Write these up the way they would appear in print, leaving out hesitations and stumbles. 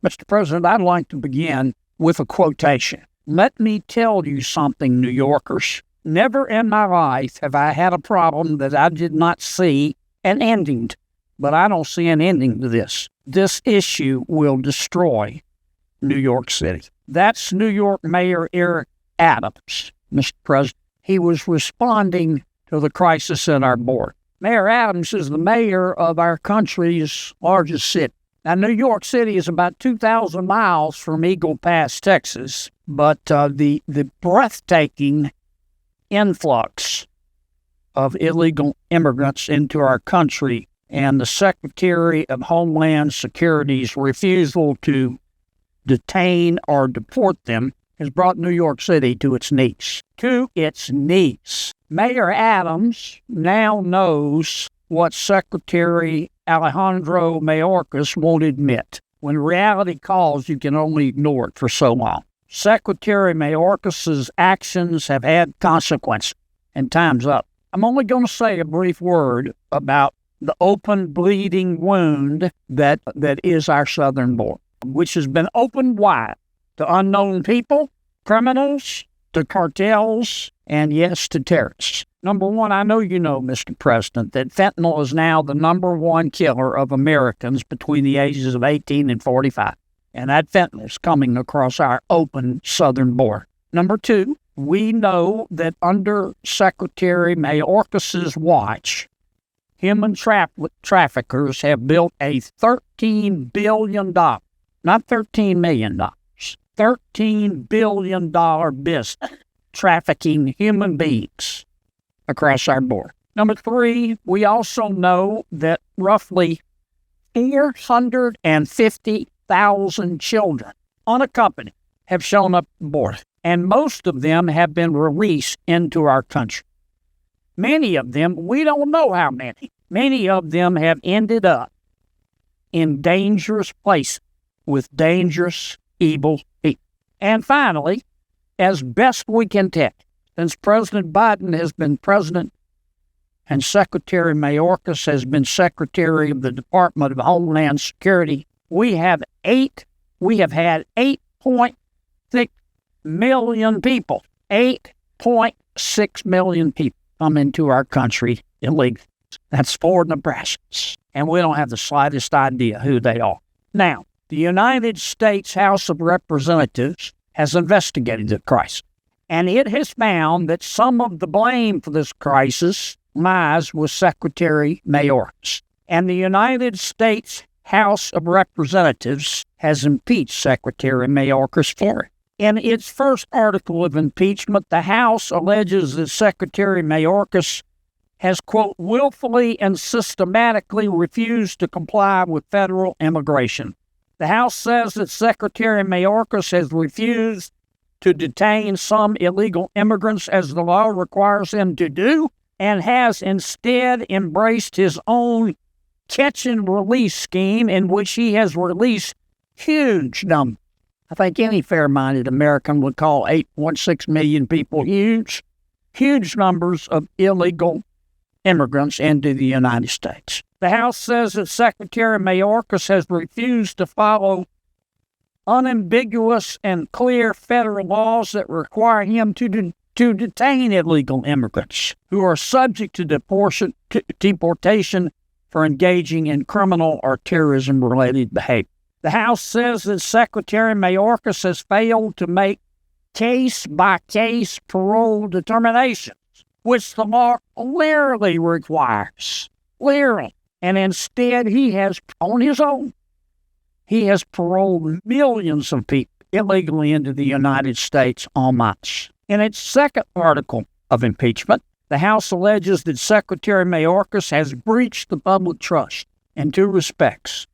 Mr. President, I'd like to begin with a quotation. Let me tell you something, New Yorkers. Never in my life have I had a problem that I did not see an ending to. But I don't see an ending to this. This issue will destroy New York City. That's New York Mayor Eric Adams, Mr. President. He was responding to the crisis in our border. Mayor Adams is the mayor of our country's largest city. Now, New York City is about 2,000 miles from Eagle Pass, Texas, but the breathtaking influx of illegal immigrants into our country and the Secretary of Homeland Security's refusal to detain or deport them has brought New York City to its knees. To its knees. Mayor Adams now knows what Secretary Alejandro Mayorkas won't admit. When reality calls, you can only ignore it for so long. Secretary Mayorkas' actions have had consequences, and time's up. I'm only going to say a brief word about the open bleeding wound that is our southern border, which has been opened wide to unknown people, criminals, to cartels, and yes, to terrorists. Number one, I know you know, Mr. President, that fentanyl is now the number one killer of Americans between the ages of 18 and 45. And that fentanyl is coming across our open southern border. Number two, we know that under Secretary Mayorkas' watch, human traffickers have built a $13 billion, not $13 million, $13 billion business trafficking human beings across our border. Number three, we also know that roughly 450,000 children unaccompanied have shown up at the border, and most of them have been released into our country. Many of them, we don't know how many. Many of them have ended up in dangerous places with dangerous, evil people. And finally, as best we can tell, since President Biden has been president and Secretary Mayorkas has been Secretary of the Department of Homeland Security, we have had 8.6 million people, 8.6 million people come into our country illegally. That's 4 Nebraskans, and we don't have the slightest idea who they are. Now, the United States House of Representatives has investigated the crisis, and it has found that some of the blame for this crisis lies with Secretary Mayorkas. And the United States House of Representatives has impeached Secretary Mayorkas for it. In its first article of impeachment, the House alleges that Secretary Mayorkas has, quote, willfully and systematically refused to comply with federal immigration. The House says that Secretary Mayorkas has refused to detain some illegal immigrants as the law requires him to do, and has instead embraced his own catch and release scheme in which he has released huge numbers. I think any fair-minded American would call 8.6 million people huge numbers of illegal immigrants into the United States. The House says that Secretary Mayorkas has refused to follow unambiguous and clear federal laws that require him to detain illegal immigrants who are subject to deportation for engaging in criminal or terrorism-related behavior. The House says that Secretary Mayorkas has failed to make case-by-case parole determinations, which the law clearly requires. Clearly. And instead, he has, on his own, he has paroled millions of people illegally into the United States en masse. In its second article of impeachment, the House alleges that Secretary Mayorkas has breached the public trust in 2 respects: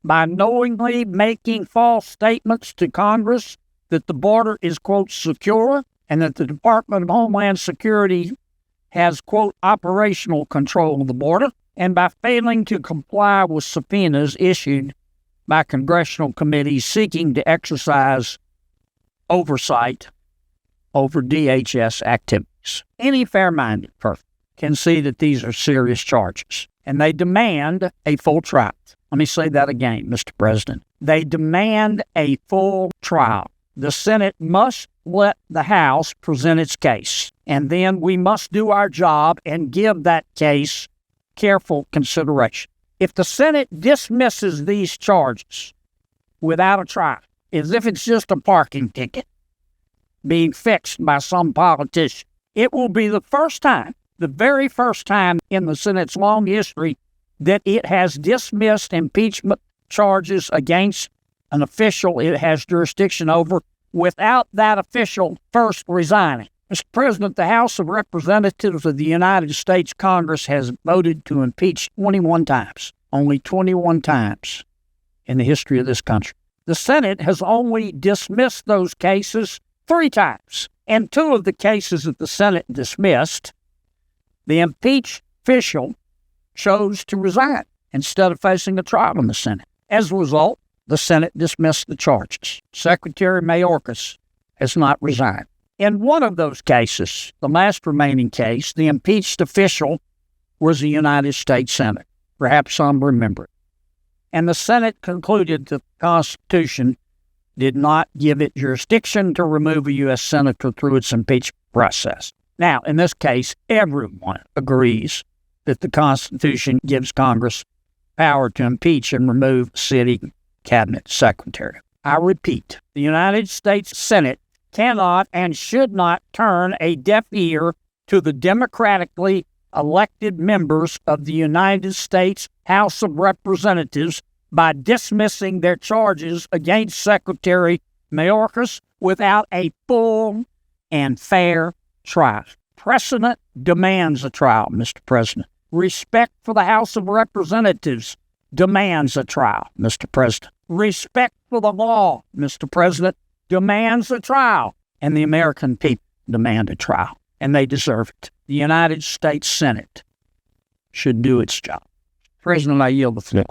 by knowingly making false statements to Congress that the border is, quote, secure, and that the Department of Homeland Security has, quote, operational control of the border, and by failing to comply with subpoenas issued by congressional committees seeking to exercise oversight over DHS activities. Any fair-minded person can see that these are serious charges, and they demand a full trial. Let me say that again, Mr. President. They demand a full trial. The Senate must let the House present its case, and then we must do our job and give that case careful consideration. If the Senate dismisses these charges without a trial, as if it's just a parking ticket being fixed by some politician, it will be the first time, the very first time in the Senate's long history that it has dismissed impeachment charges against an official it has jurisdiction over without that official first resigning. Mr. President, the House of Representatives of the United States Congress has voted to impeach 21 times, only 21 times in the history of this country. The Senate has only dismissed those cases 3 times. And 2 of the cases that the Senate dismissed, the impeached official chose to resign instead of facing a trial in the Senate. As a result, the Senate dismissed the charges. Secretary Mayorkas has not resigned. In one of those cases, the last remaining case, the impeached official was a United States Senator. Perhaps some remember it. And the Senate concluded that the Constitution did not give it jurisdiction to remove a U.S. Senator through its impeachment process. Now, in this case, everyone agrees that the Constitution gives Congress power to impeach and remove city cabinet secretary. I repeat, the United States Senate cannot and should not turn a deaf ear to the democratically elected members of the United States House of Representatives by dismissing their charges against Secretary Mayorkas without a full and fair trial. Precedent demands a trial, Mr. President. Respect for the House of Representatives demands a trial, Mr. President. Respect for the law, Mr. President, demands a trial. And the American people demand a trial, and they deserve it. The United States Senate should do its job. President, I yield the floor.